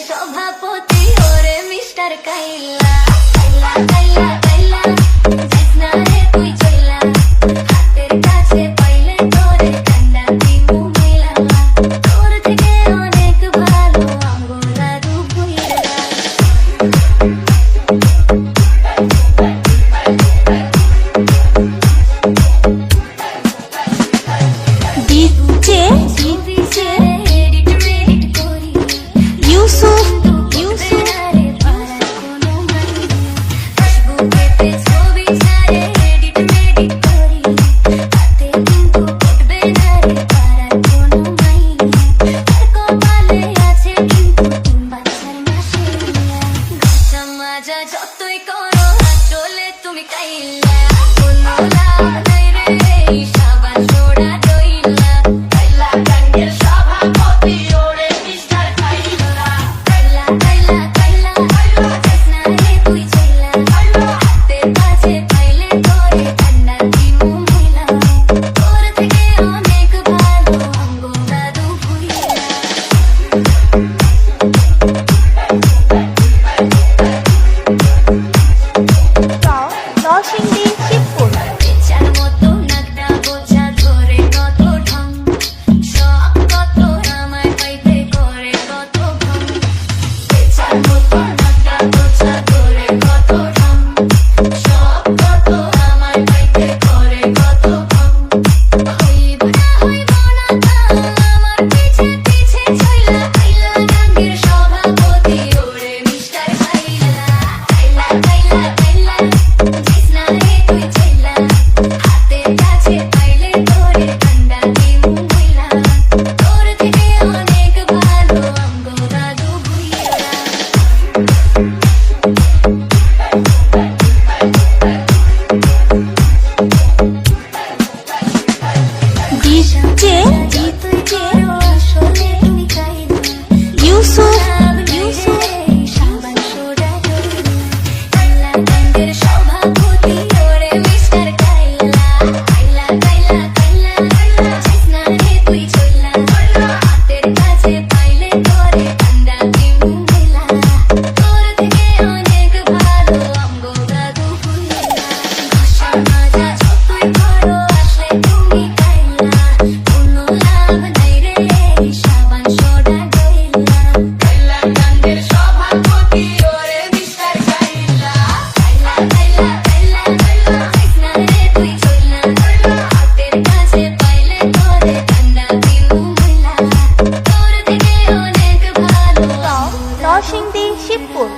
সভাপতি ওরে মিস্টার কাইলা কাইলা কাইলা কাইলা জেসনা রে তুই চইলা হাতের কাছে পাইলে তোরে কান্ডা দিমু মিলা তোর থেকে অনেক ভালো আমগোলা দুপুইরা ডিজে ইউসুফ যতই করো আসলে তুমি কাইলা কোনো লাভ নাই রে সাবান সোডা দইলা কাইলা গাঙ্গের সভাপতি ওরে মিস্টার কাইলা কাইলা কাইলা কাইলা জেসনা রে তুই চইলা হাতের কাছে পাইলে তোরে ঠান্ডা দিমু মিলা তোর থেকে অনেক ভালো আমগোলা দুপুইরা নরসিংদী শিবপুর ইচ্ছার মতো নাকটা বোঝা ধরে কত ঢং সব কত আমায় পাইতে করে কত ভং ইচ্ছার মতো নাকটা বোঝা ধরে কত ঢং সব কত আমায় পাইতে করে কত ভং হইব না তা আমার পিছে পিছে চইলা কাইলা গাঙ্গের সভাপতি ওরে মিস্টার কাইলা কাইলা কাইলা কাইলা জেসনা রে তুই চইলা হাতের কাছে পাইলে তোরে ঠান্ডা দিমু মিলা তোর থেকে অনেক ভালো আমগোলা দুপুইরা ডিজে ইউসুফ সাবান সোডা কাইলা গাঙ্গের সভাপতি ওরে মিস্টার কাইলা কাইলা কাইলা কাইলা জেসনা রে তুই চইলা হাতের কাছে পাইলে তোরে ঠান্ডা দিমু মিলা তোর থেকে অনেক ভালো আমগোলা দুপুইরা ঘষা মাজা যতই করো আসলে তুমি কাইলা কোনো লাভ নাই রে সাবান সোডা দইলা কাইলা গাঙ্গের সভাপতি ওরে মিস্টার কাইলা কাইলা কাইলা কাইলা জেসনা রে তুই চইলা হাতের কাছে পাইলে তোরে ঠান্ডা দিমু মিলা তোর থেকে অনেক ভালো নরসিংদী শিবপুর